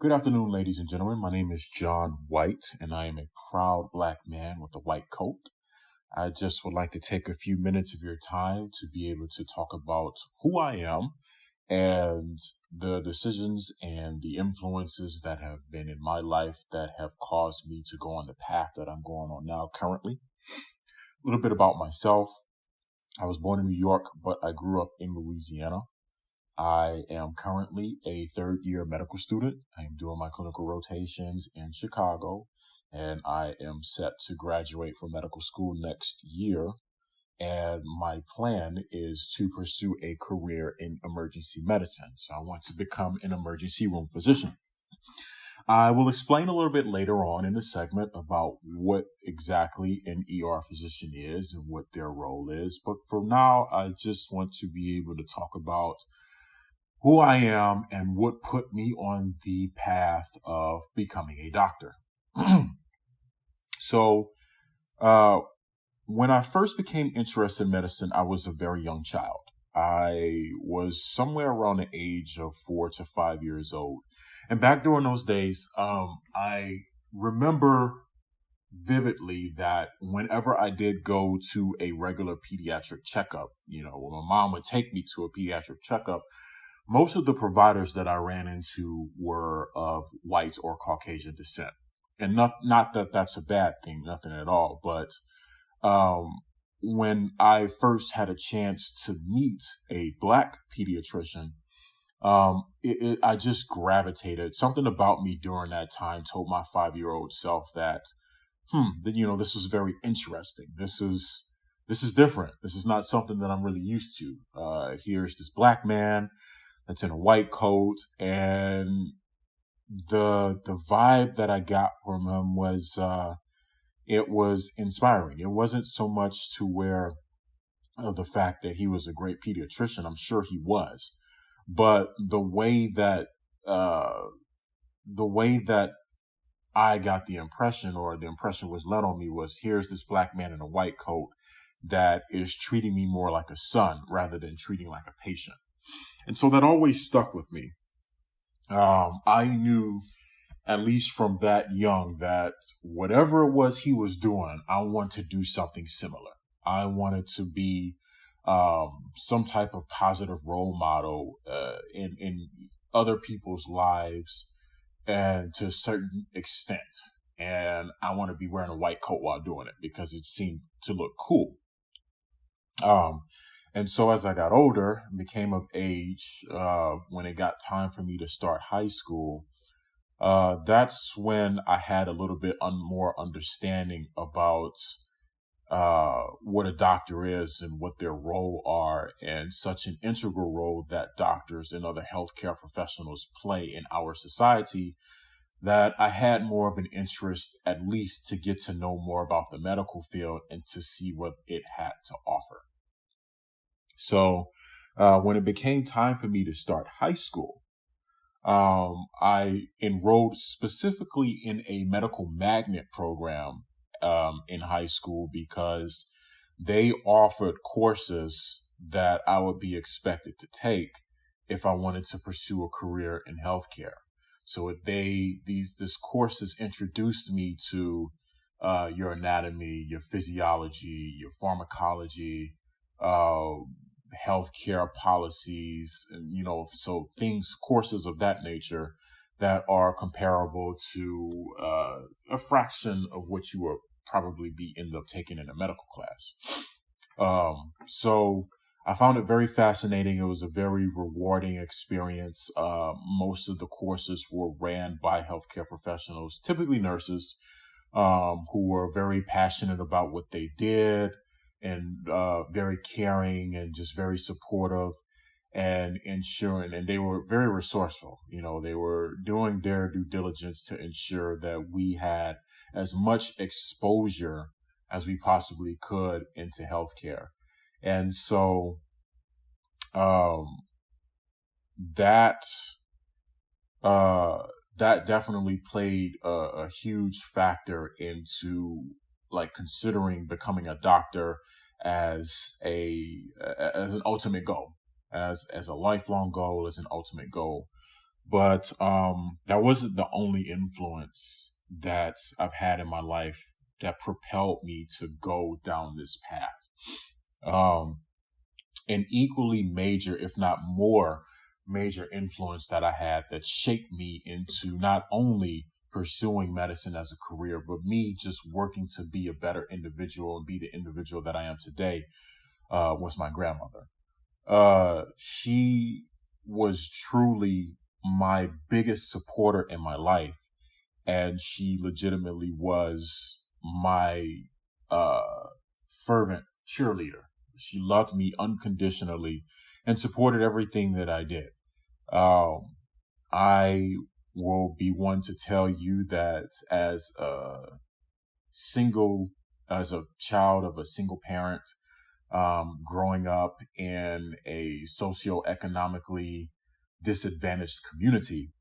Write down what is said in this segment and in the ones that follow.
Good afternoon, ladies and gentlemen. My name is John White, and I am a proud Black man with a white coat. I just would like to take a few minutes of your time to be able to talk about who I am and the decisions and the influences that have been in my life that have caused me to go on the path that I'm going on now currently. A little bit about myself. I was born in New York, but I grew up in Louisiana. I am currently a third-year medical student. I am doing my clinical rotations in Chicago, and I am set to graduate from medical school next year. And my plan is to pursue a career in emergency medicine. So I want to become an emergency room physician. I will explain a little bit later on in the segment about what exactly an ER physician is and what their role is. But for now, I just want to be able to talk about who I am and what put me on the path of becoming a doctor. So, when I first became interested in medicine, I was a very young child. I was somewhere around the age of 4 to 5 years old. And back during those days, I remember vividly that whenever I did go to a regular pediatric checkup, when my mom would take me to a pediatric checkup, most of the providers that I ran into were of white or Caucasian descent. And not that that's a bad thing, nothing at all. But when I first had a chance to meet a Black pediatrician, I just gravitated. Something about me during that time told my 5-year-old self that, this is very interesting. This is different. This is not something that I'm really used to. Here's this Black man that's in a white coat, and the vibe that I got from him was it was inspiring. It wasn't so much to where the fact that he was a great pediatrician. I'm sure he was, but the way that I got the impression, or the impression was led on me, was here's this Black man in a white coat that is treating me more like a son rather than treating like a patient. And so that always stuck with me. I knew, at least from that young, that whatever it was he was doing, I wanted to do something similar. I wanted to be some type of positive role model in other people's lives, and to a certain extent. And I want to be wearing a white coat while doing it because it seemed to look cool. And so as I got older and became of age, when it got time for me to start high school, that's when I had a little bit more understanding about what a doctor is and what their role are, and such an integral role that doctors and other healthcare professionals play in our society, that I had more of an interest, at least, to get to know more about the medical field and to see what it had to offer. So when it became time for me to start high school, I enrolled specifically in a medical magnet program in high school because they offered courses that I would be expected to take if I wanted to pursue a career in healthcare. So these courses introduced me to your anatomy, your physiology, your pharmacology, healthcare policies, and, so courses of that nature that are comparable to a fraction of what you will probably end up taking in a medical class. So I found it very fascinating. It was a very rewarding experience. Most of the courses were ran by healthcare professionals, typically nurses, who were very passionate about what they did, and very caring and just very supportive and ensuring, and they were very resourceful. They were doing their due diligence to ensure that we had as much exposure as we possibly could into healthcare. And so that definitely played a huge factor into considering becoming a doctor as an ultimate goal, as a lifelong goal, as an ultimate goal. But that wasn't the only influence that I've had in my life that propelled me to go down this path. An equally major, if not more major influence that I had that shaped me into not only pursuing medicine as a career, but me just working to be a better individual and be the individual that I am today, was my grandmother. She was truly my biggest supporter in my life, and she legitimately was my uh, fervent cheerleader. She loved me unconditionally and supported everything that I did. Um, I will be one to tell you that single, as a child of a single parent, growing up in a socioeconomically disadvantaged community,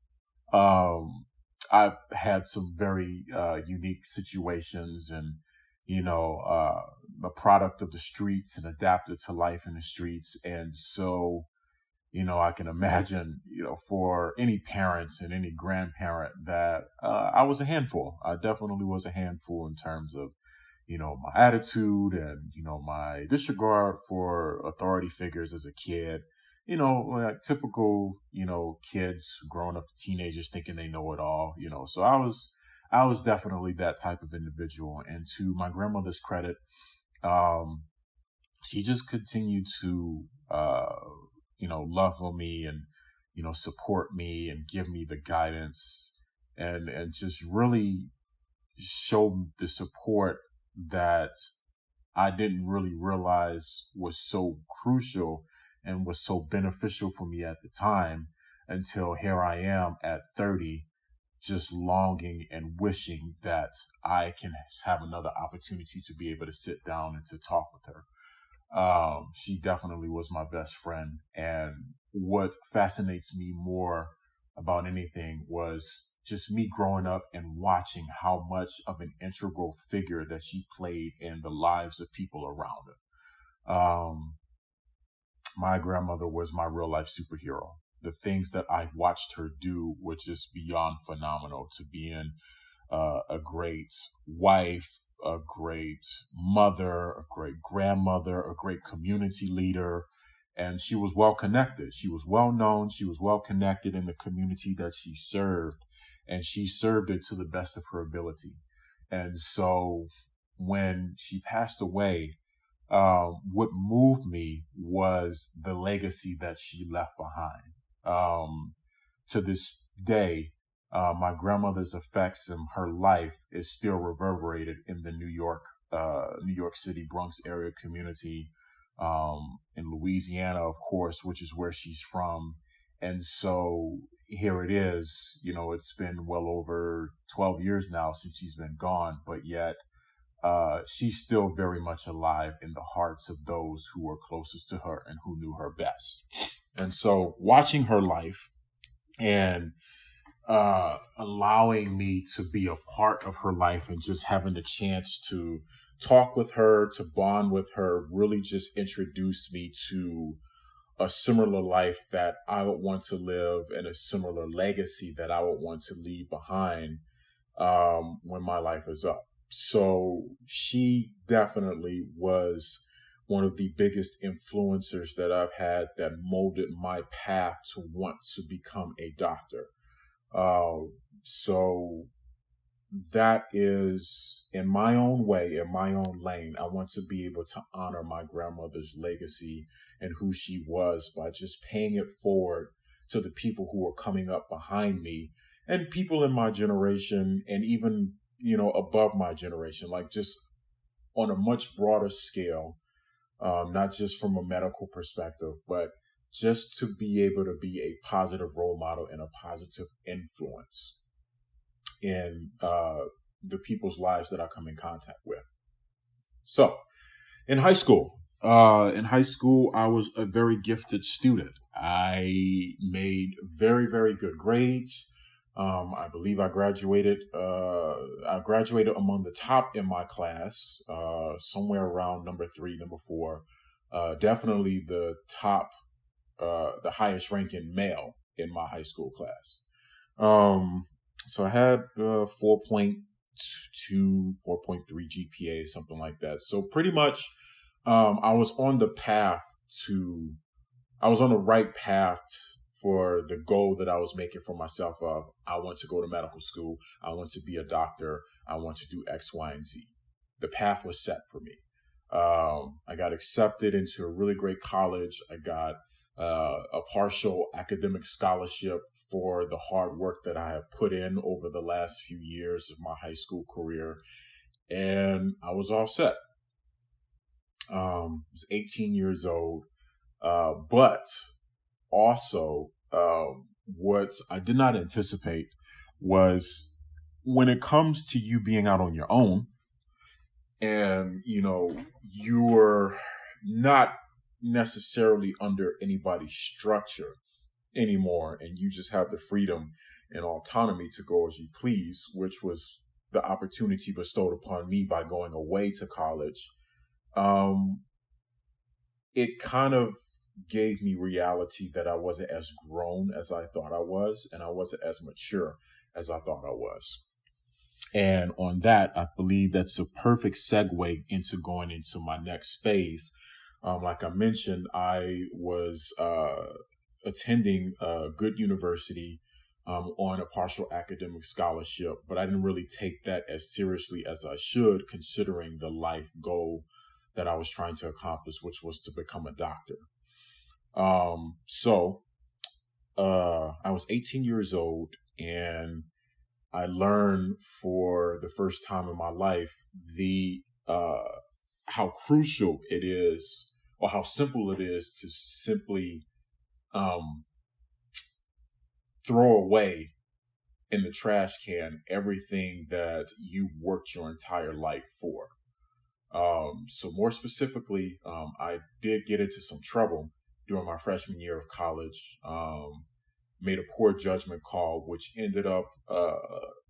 um, I've had some very unique situations, and a product of the streets and adapted to life in the streets. And so, I can imagine, for any parents and any grandparent that I was a handful. I definitely was a handful in terms of, my attitude and, my disregard for authority figures as a kid. Like typical, kids growing up to teenagers thinking they know it all, So I was definitely that type of individual. And to my grandmother's credit, um, she just continued to, love on me and, support me and give me the guidance and just really show the support that I didn't really realize was so crucial and was so beneficial for me at the time, until here I am at 30, just longing and wishing that I can have another opportunity to be able to sit down and to talk with her. She definitely was my best friend. And what fascinates me more about anything was just me growing up and watching how much of an integral figure that she played in the lives of people around her. My grandmother was my real life superhero. The things that I watched her do were just beyond phenomenal, to being a great wife, a great mother, a great grandmother, a great community leader. And she was well connected. She was well known. She was well connected in the community that she served, and she served it to the best of her ability. And so when she passed away, what moved me was the legacy that she left behind. To this day, my grandmother's effects in her life is still reverberated in the New York City, Bronx area community, in Louisiana, of course, which is where she's from. And so here it is, it's been well over 12 years now since she's been gone, but yet, she's still very much alive in the hearts of those who were closest to her and who knew her best. And so watching her life and allowing me to be a part of her life and just having the chance to talk with her, to bond with her, really just introduced me to a similar life that I would want to live and a similar legacy that I would want to leave behind when my life is up. So she definitely was one of the biggest influencers that I've had that molded my path to want to become a doctor. So that is, in my own way, in my own lane, I want to be able to honor my grandmother's legacy and who she was by just paying it forward to the people who are coming up behind me and people in my generation and even, above my generation, like just on a much broader scale, not just from a medical perspective, but just to be able to be a positive role model and a positive influence in the people's lives that I come in contact with. So, in high school, I was a very gifted student. I made very, very good grades. I believe I graduated. I graduated among the top in my class, somewhere around number 3, number 4. Definitely the top, the highest ranking male in my high school class. So I had 4.2, 4.3 GPA, something like that. So pretty much, I was on the right path for the goal that I was making for myself of, I want to go to medical school. I want to be a doctor. I want to do X, Y, and Z. The path was set for me. I got accepted into a really great college. I got a partial academic scholarship for the hard work that I have put in over the last few years of my high school career. And I was all set. I was 18 years old. But also, what I did not anticipate was when it comes to you being out on your own and, you're not necessarily under anybody's structure anymore, and you just have the freedom and autonomy to go as you please, which was the opportunity bestowed upon me by going away to college. It kind of gave me reality that I wasn't as grown as I thought I was, and I wasn't as mature as I thought I was. And on that, I believe that's a perfect segue into going into my next phase. Like I mentioned, I was attending a good university on a partial academic scholarship, but I didn't really take that as seriously as I should, considering the life goal that I was trying to accomplish, which was to become a doctor. So I was 18 years old, and I learned for the first time in my life how crucial it is, or how simple it is, to simply throw away in the trash can everything that you worked your entire life for. So more specifically, I did get into some trouble during my freshman year of college. Made a poor judgment call, which ended up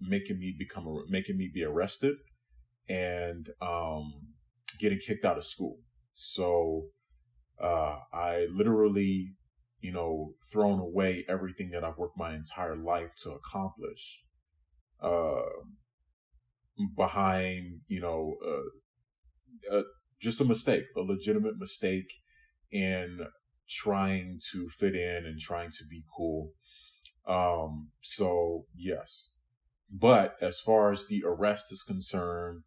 making me be arrested and getting kicked out of school. So I literally, thrown away everything that I've worked my entire life to accomplish behind, just a mistake, a legitimate mistake in trying to fit in and trying to be cool. So yes, but as far as the arrest is concerned,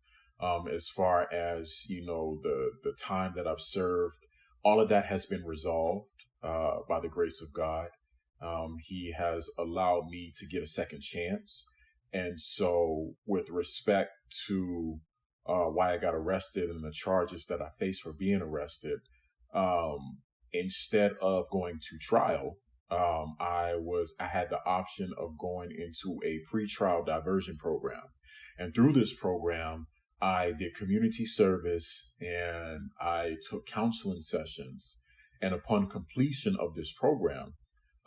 as far as, the time that I've served, all of that has been resolved, by the grace of God. He has allowed me to get a second chance. And so with respect to, why I got arrested and the charges that I faced for being arrested, instead of going to trial, I had the option of going into a pretrial diversion program. And through this program, I did community service and I took counseling sessions. And upon completion of this program,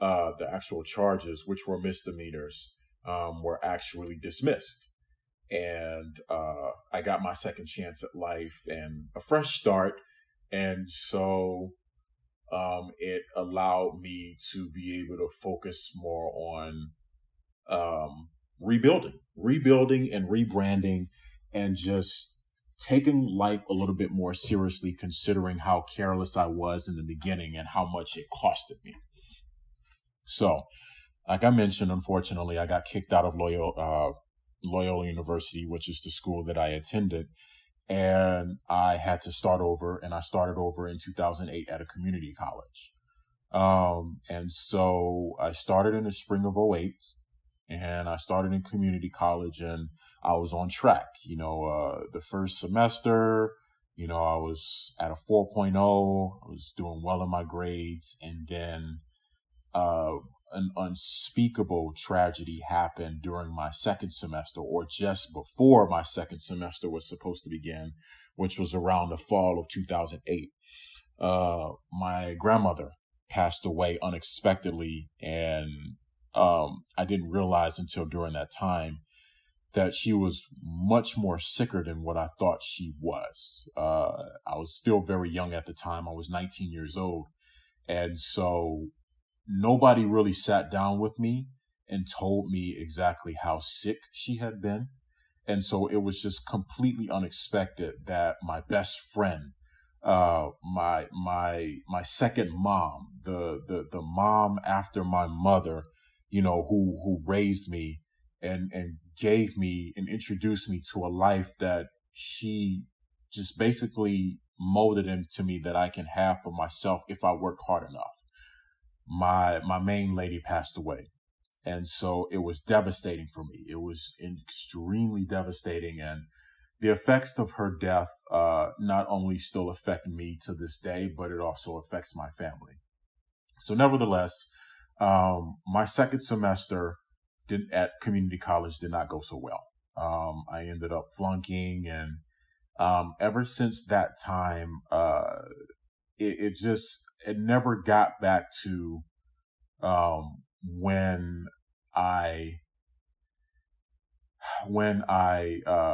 the actual charges, which were misdemeanors, were actually dismissed. And I got my second chance at life and a fresh start. And so it allowed me to be able to focus more on rebuilding and rebranding, and just taking life a little bit more seriously, considering how careless I was in the beginning and how much it costed me. So, like I mentioned, unfortunately, I got kicked out of Loyola University, which is the school that I attended. And I had to start over, and I started over in 2008 at a community college. And so I started in the spring of '08, and I started in community college, and I was on track. The first semester, I was at a 4.0. I was doing well in my grades. And then an unspeakable tragedy happened during my second semester, or just before my second semester was supposed to begin, which was around the fall of 2008. My grandmother passed away unexpectedly, and I didn't realize until during that time that she was much more sicker than what I thought she was. I was still very young at the time. I was 19 years old. And so nobody really sat down with me and told me exactly how sick she had been. And so it was just completely unexpected that my best friend, my second mom, the mom after my mother, who raised me and gave me and introduced me to a life that she just basically molded into me that I can have for myself if I work hard enough. My main lady passed away. And so it was devastating for me. It was extremely devastating. And the effects of her death not only still affect me to this day, but it also affects my family. So nevertheless, my second semester at community college did not go so well. I ended up flunking. And ever since that time, it never got back to when I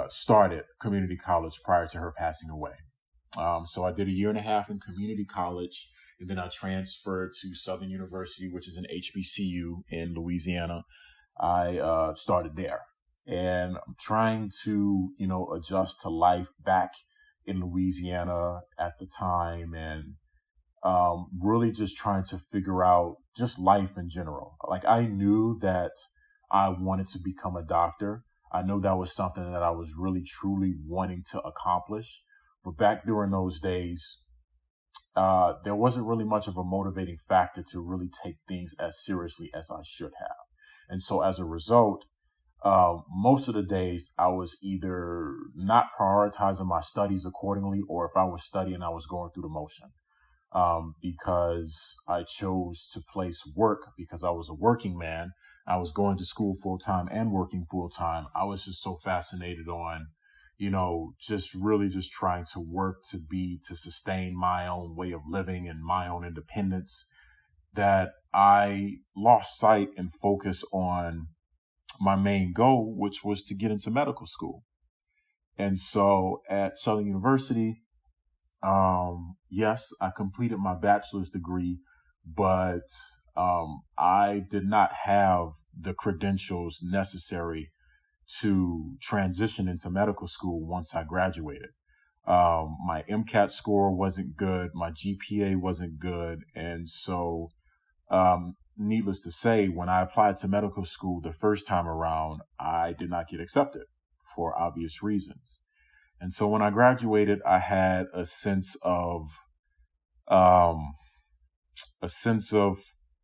started community college prior to her passing away. So I did a year and a half in community college, and then I transferred to Southern University, which is an HBCU in Louisiana. I started there, and I'm trying to, adjust to life back in Louisiana at the time, and really just trying to figure out just life in general. Like, I knew that I wanted to become a doctor. I know that was something that I was really, truly wanting to accomplish. But back during those days, there wasn't really much of a motivating factor to really take things as seriously as I should have. And so as a result, most of the days I was either not prioritizing my studies accordingly, or if I was studying, I was going through the motion. Because I chose to place work because I was a working man. I was going to school full time and working full time. I was just so fascinated on, just really just trying to work to sustain my own way of living and my own independence, that I lost sight and focus on my main goal, which was to get into medical school. And so at Southern University, yes, I completed my bachelor's degree, but I did not have the credentials necessary to transition into medical school once I graduated. My MCAT score wasn't good. My GPA wasn't good. And so, needless to say, when I applied to medical school the first time around, I did not get accepted for obvious reasons. And so when I graduated, I had a sense of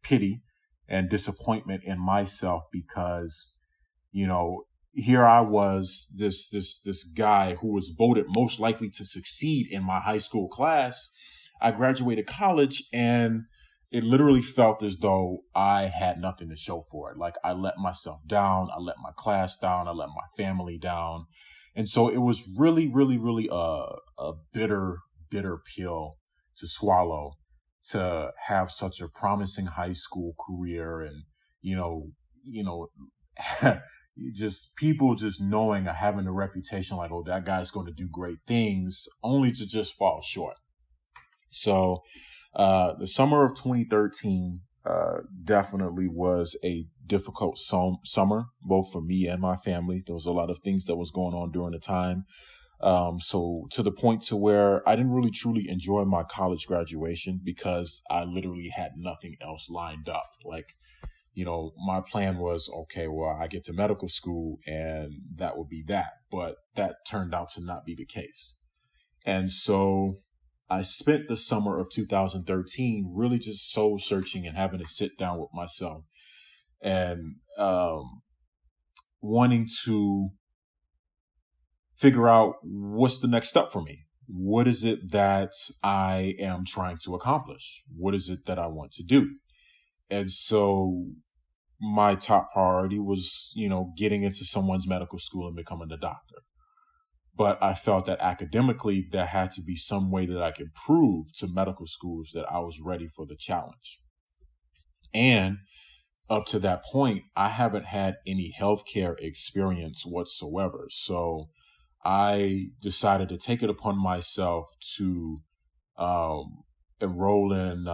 pity and disappointment in myself because, here I was, this guy who was voted most likely to succeed in my high school class. I graduated college, and it literally felt as though I had nothing to show for it. Like, I let myself down, I let my class down, I let my family down. And so it was really, really, really a bitter pill to swallow, to have such a promising high school career, and, just people just knowing or having a reputation like, oh, that guy's going to do great things, only to just fall short. So the summer of 2013 definitely was a difficult summer, both for me and my family. There was a lot of things that was going on during the time. So to the point to where I didn't really truly enjoy my college graduation because I literally had nothing else lined up. Like, my plan was, okay, well, I get to medical school and that would be that. But that turned out to not be the case. And so I spent the summer of 2013 really just soul searching and having to sit down with myself and wanting to figure out what's the next step for me. What is it that I am trying to accomplish? What is it that I want to do? And so my top priority was, getting into someone's medical school and becoming a doctor. But I felt that academically, there had to be some way that I could prove to medical schools that I was ready for the challenge. And up to that point, I haven't had any healthcare experience whatsoever. So I decided to take it upon myself to enroll in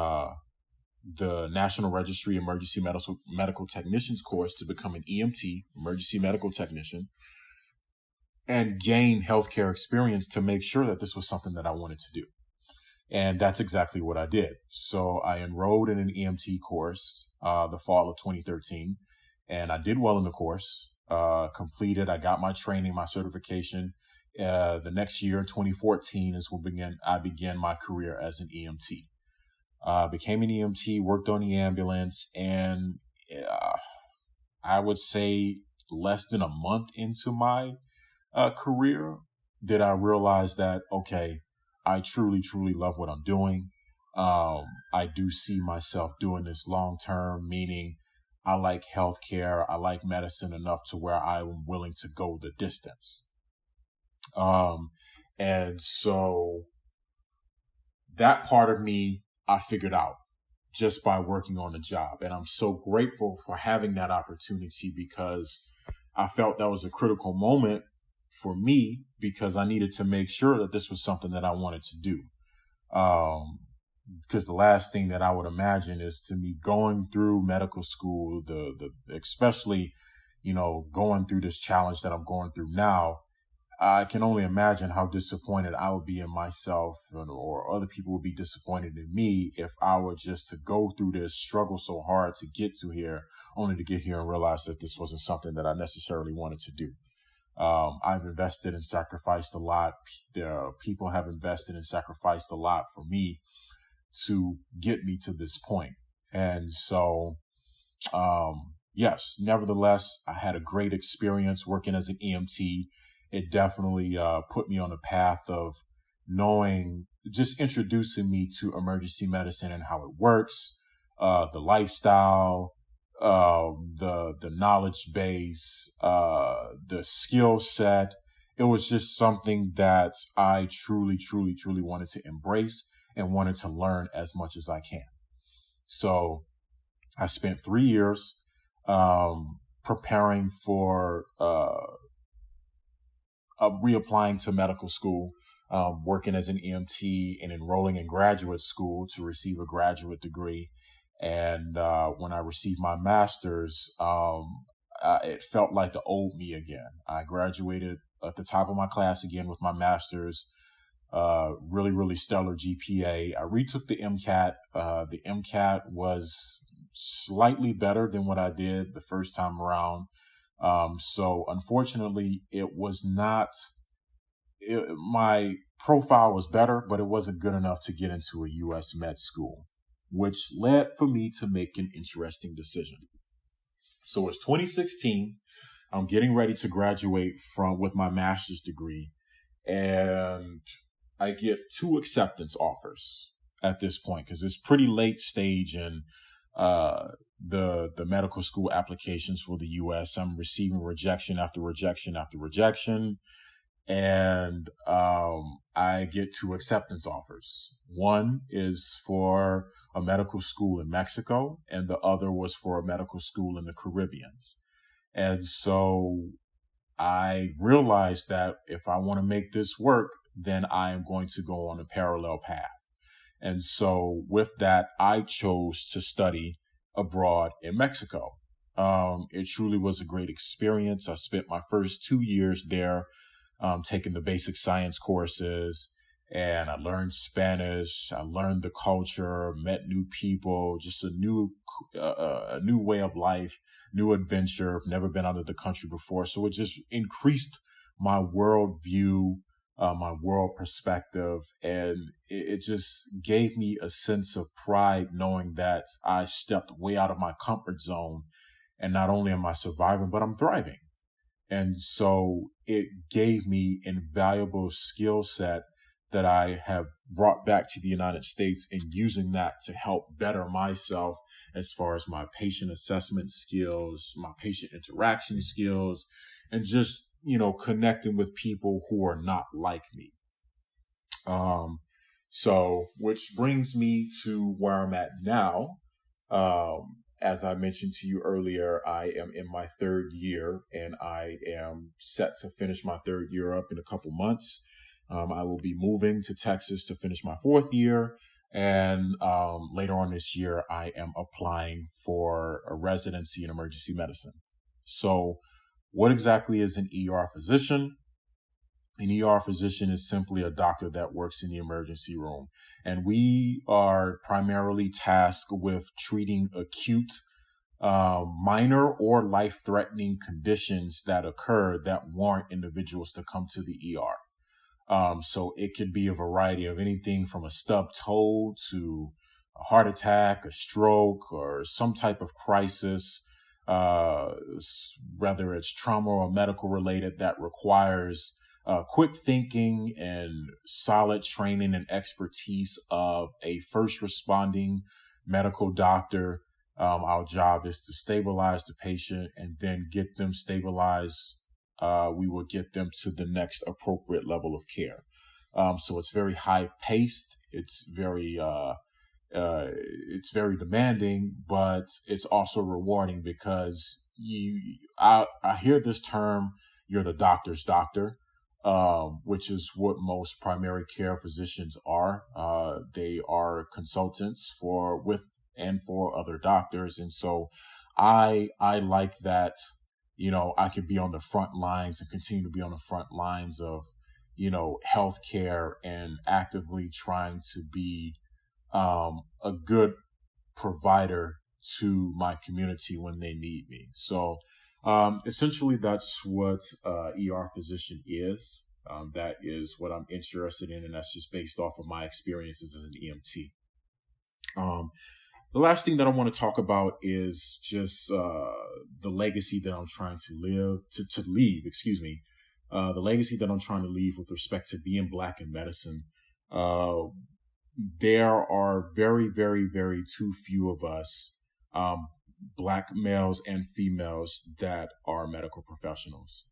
the National Registry Emergency Medical Technicians course to become an EMT, emergency medical technician, and gain healthcare experience to make sure that this was something that I wanted to do. And that's exactly what I did. So I enrolled in an EMT course the fall of 2013, and I did well in the course, completed. I got my training, my certification. The next year, 2014, is when I began my career as an EMT. Became an EMT, worked on the ambulance, and I would say less than a month into my career did I realize that, okay, I truly, truly love what I'm doing. I do see myself doing this long term, meaning I like healthcare. I like medicine enough to where I'm willing to go the distance. And so that part of me, I figured out just by working on the job. And I'm so grateful for having that opportunity, because I felt that was a critical moment for me, because I needed to make sure that this was something that I wanted to do. Because the last thing that I would imagine is to me going through medical school, especially, going through this challenge that I'm going through now. I can only imagine how disappointed I would be in myself, or other people would be disappointed in me if I were just to go through this, struggle so hard to get to here, only to get here and realize that this wasn't something that I necessarily wanted to do. I've invested and sacrificed a lot. People have invested and sacrificed a lot for me to get me to this point. And so, yes, nevertheless, I had a great experience working as an EMT. It definitely put me on a path of just introducing me to emergency medicine and how it works, the lifestyle, the knowledge base, the skill set. It was just something that I truly, truly, truly wanted to embrace and wanted to learn as much as I can. So I spent 3 years preparing for reapplying to medical school, working as an EMT, and enrolling in graduate school to receive a graduate degree. And when I received my master's, it felt like the old me again. I graduated at the top of my class again with my master's, really, really stellar GPA. I retook the MCAT. The MCAT was slightly better than what I did the first time around. So unfortunately, my profile was better, but it wasn't good enough to get into a U.S. med school, which led for me to make an interesting decision. So it's 2016. I'm getting ready to graduate with my master's degree, and I get 2 acceptance offers at this point, because it's pretty late stage in the medical school applications for the U.S. I'm receiving rejection after rejection after rejection. And I get 2 acceptance offers. One is for a medical school in Mexico, and the other was for a medical school in the Caribbean. And so I realized that if I want to make this work, then I am going to go on a parallel path. And so with that, I chose to study abroad in Mexico. It truly was a great experience. I spent my first 2 years there, taking the basic science courses, and I learned Spanish. I learned the culture, met new people, just a new way of life, new adventure. I've never been out of the country before. So it just increased my worldview, my world perspective, and it just gave me a sense of pride knowing that I stepped way out of my comfort zone, and not only am I surviving, but I'm thriving. And so it gave me invaluable skill set that I have brought back to the United States, and using that to help better myself as far as my patient assessment skills, my patient interaction skills, and just, connecting with people who are not like me. So which brings me to where I'm at now. As I mentioned to you earlier, I am in my 3rd year, and I am set to finish my 3rd year up in a couple months. I will be moving to Texas to finish my 4th year. And later on this year, I am applying for a residency in emergency medicine. So what exactly is an ER physician? An ER physician is simply a doctor that works in the emergency room. And we are primarily tasked with treating acute, minor or life-threatening conditions that occur that warrant individuals to come to the ER. So it could be a variety of anything from a stubbed toe to a heart attack, a stroke, or some type of crisis, whether it's trauma or medical related that requires quick thinking and solid training and expertise of a first responding medical doctor. Our job is to stabilize the patient and then get them stabilized. We will get them to the next appropriate level of care. So it's very high paced. It's very demanding, but it's also rewarding because I hear this term, you're the doctor's doctor, which is what most primary care physicians are. They are consultants for other doctors. And so I like that, I could be on the front lines and continue to be on the front lines of, healthcare and actively trying to be a good provider to my community when they need me. So essentially, that's what ER physician is. That is what I'm interested in, and that's just based off of my experiences as an EMT. The last thing that I want to talk about is just the legacy that I'm trying to leave, the legacy that I'm trying to leave with respect to being Black in medicine. There are very, very, very too few of us, Black males and females, that are medical professionals.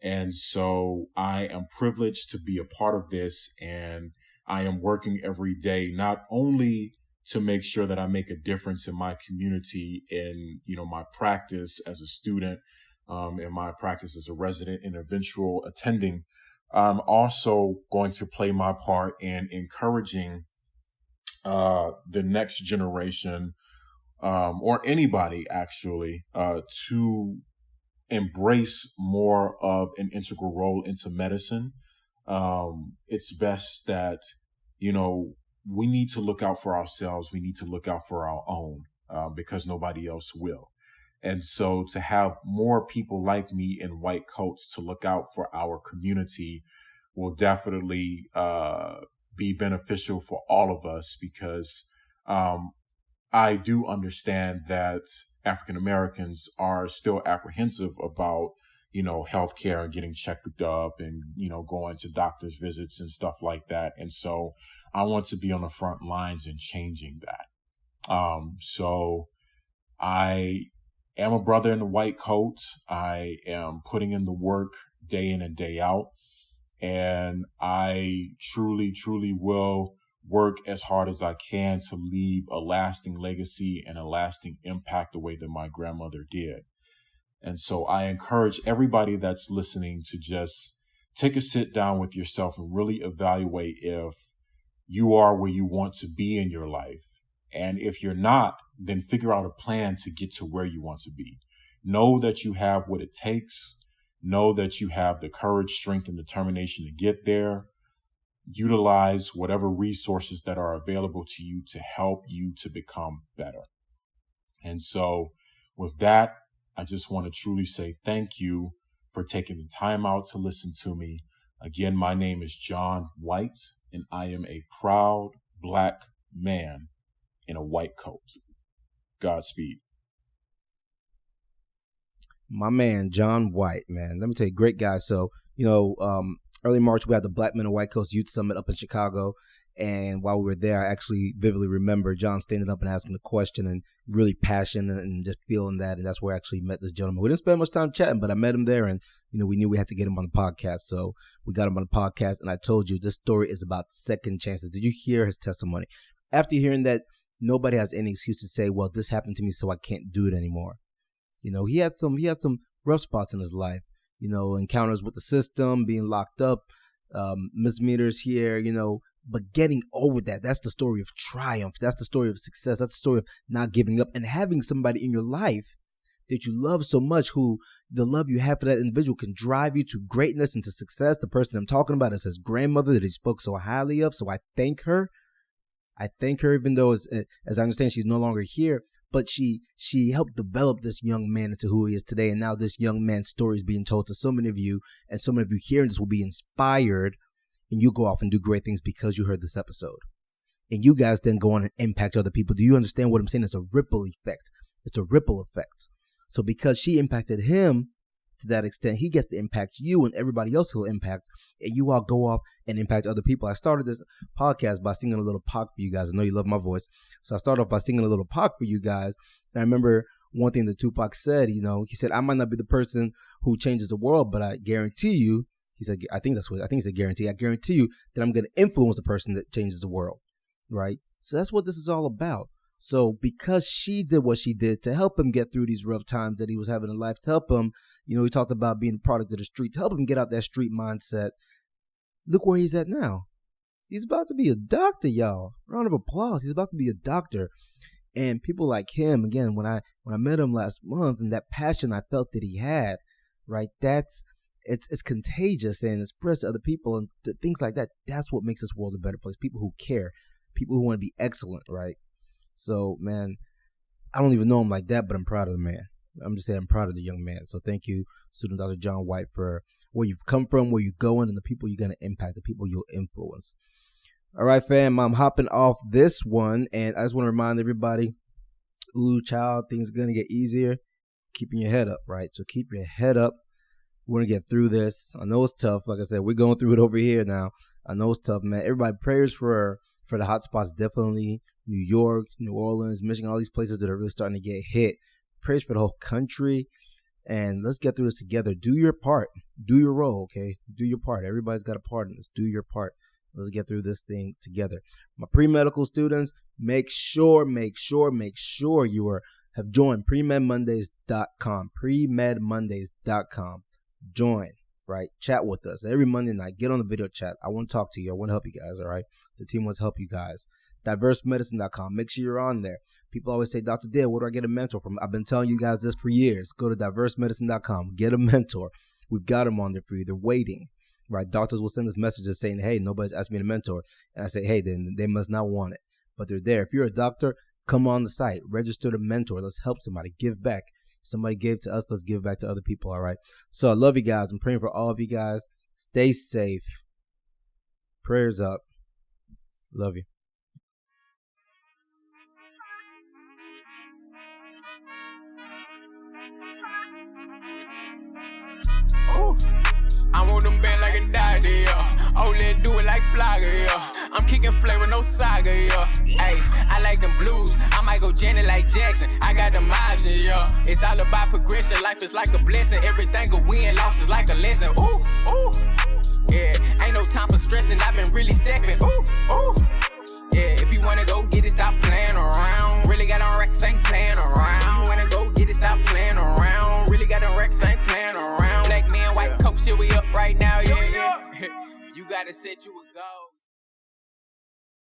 And so I am privileged to be a part of this, and I am working every day, not only to make sure that I make a difference in my community, in, my practice as a student, in my practice as a resident and eventual attending. I'm also going to play my part in encouraging the next generation, or anybody actually, to embrace more of an integral role into medicine. It's best that, we need to look out for ourselves. We need to look out for our own, because nobody else will. And so to have more people like me in white coats to look out for our community will definitely be beneficial for all of us, because I do understand that African Americans are still apprehensive about, healthcare and getting checked up and, going to doctor's visits and stuff like that. And so I want to be on the front lines in changing that. So I am a brother in the white coat. I am putting in the work day in and day out. And I truly, truly will work as hard as I can to leave a lasting legacy and a lasting impact the way that my grandmother did. And so I encourage everybody that's listening to just take a sit down with yourself and really evaluate if you are where you want to be in your life. And if you're not, then figure out a plan to get to where you want to be. Know that you have what it takes. Know that you have the courage, strength, and determination to get there. Utilize whatever resources that are available to you to help you to become better. And so with that, I just want to truly say thank you for taking the time out to listen to me. Again, my name is John White, and I am a proud Black man in a white coat. Godspeed. My man, John White, man. Let me tell you, great guy. So, early March, we had the Black Men in White Coats Youth Summit up in Chicago. And while we were there, I actually vividly remember John standing up and asking the question and really passionate and just feeling that. And that's where I actually met this gentleman. We didn't spend much time chatting, but I met him there, and, we knew we had to get him on the podcast. So we got him on the podcast, and I told you this story is about second chances. Did you hear his testimony? After hearing that, nobody has any excuse to say, well, this happened to me, so I can't do it anymore. He had some rough spots in his life, encounters with the system, being locked up, misdemeanors here, But getting over that, that's the story of triumph. That's the story of success. That's the story of not giving up and having somebody in your life that you love so much, who the love you have for that individual can drive you to greatness and to success. The person I'm talking about is his grandmother that he spoke so highly of. So I thank her. I thank her, even though, as I understand, she's no longer here. But she helped develop this young man into who he is today. And now this young man's story is being told to so many of you. And so many of you hearing this will be inspired. And you go off and do great things because you heard this episode. And you guys then go on and impact other people. Do you understand what I'm saying? It's a ripple effect. It's a ripple effect. So because she impacted him to that extent, he gets to impact you and everybody else he'll impact. And you all go off and impact other people. I started this podcast by singing a little Pac for you guys. I know you love my voice. So I started off by singing a little Pac for you guys. And I remember one thing that Tupac said, he said, I might not be the person who changes the world, but I guarantee you, he said, I think it's a guarantee. I guarantee you that I'm going to influence the person that changes the world, right? So that's what this is all about. So because she did what she did to help him get through these rough times that he was having in life, to help him, he talked about being a product of the street, to help him get out that street mindset. Look where he's at now. He's about to be a doctor, y'all. Round of applause. He's about to be a doctor. And people like him, again, when I met him last month, and that passion I felt that he had, right? It's contagious and it spreads to other people and things like that. That's what makes this world a better place. People who care, people who want to be excellent, right? So, man, I don't even know him like that, but I'm proud of the man. I'm just saying I'm proud of the young man. So thank you, student Dr. John White, for where you've come from, where you're going, and the people you're going to impact, the people you'll influence. All right, fam, I'm hopping off this one, and I just want to remind everybody, child, things are going to get easier. Keeping your head up, right? So keep your head up. We're going to get through this. I know it's tough. Like I said, we're going through it over here now. I know it's tough, man. Everybody, prayers for the hot spots, definitely. New York, New Orleans, Michigan, all these places that are really starting to get hit. Prayers for the whole country. And let's get through this together. Do your part. Do your role, okay? Do your part. Everybody's got a part in this. Do your part. Let's get through this thing together. My pre-medical students, make sure you have joined PreMedMondays.com. PreMedMondays.com. Join, right? Chat with us every Monday night. Get on the video chat. I want to talk to you. I want to help you guys, all right? The team wants to help you guys. DiverseMedicine.com. Make sure you're on there. People always say, Dr. Dale, where do I get a mentor from? I've been telling you guys this for years. Go to DiverseMedicine.com. Get a mentor. We've got them on there for you. They're waiting, right? Doctors will send us messages saying, hey, nobody's asked me to mentor. And I say, hey, then they must not want it. But they're there. If you're a doctor, come on the site. Register to mentor. Let's help somebody. Give back. Somebody gave to us. Let's give back to other people, all right? So I love you guys. I'm praying for all of you guys. Stay safe. Prayers up. Love you. Ooh, I want them band like a daddy, yeah. Only do it like Flagger, yeah. I'm kicking flavor, no saga, yeah. Hey, I like them blues. I might go Janet like Jackson. I got them options, yeah. It's all about progression. Life is like a blessing. Everything a win, loss is like a lesson. Ooh, ooh, yeah. Ain't no time for stressing. I've been really stepping. Ooh, ooh, yeah. If you wanna go get it, stop playing around. Really got on racks, ain't playing around. If you wanna go get it, stop playing around. Really got on racks, ain't playing around. Black man, white coat, shit, we up right now, yeah, yeah. You gotta set you a goal.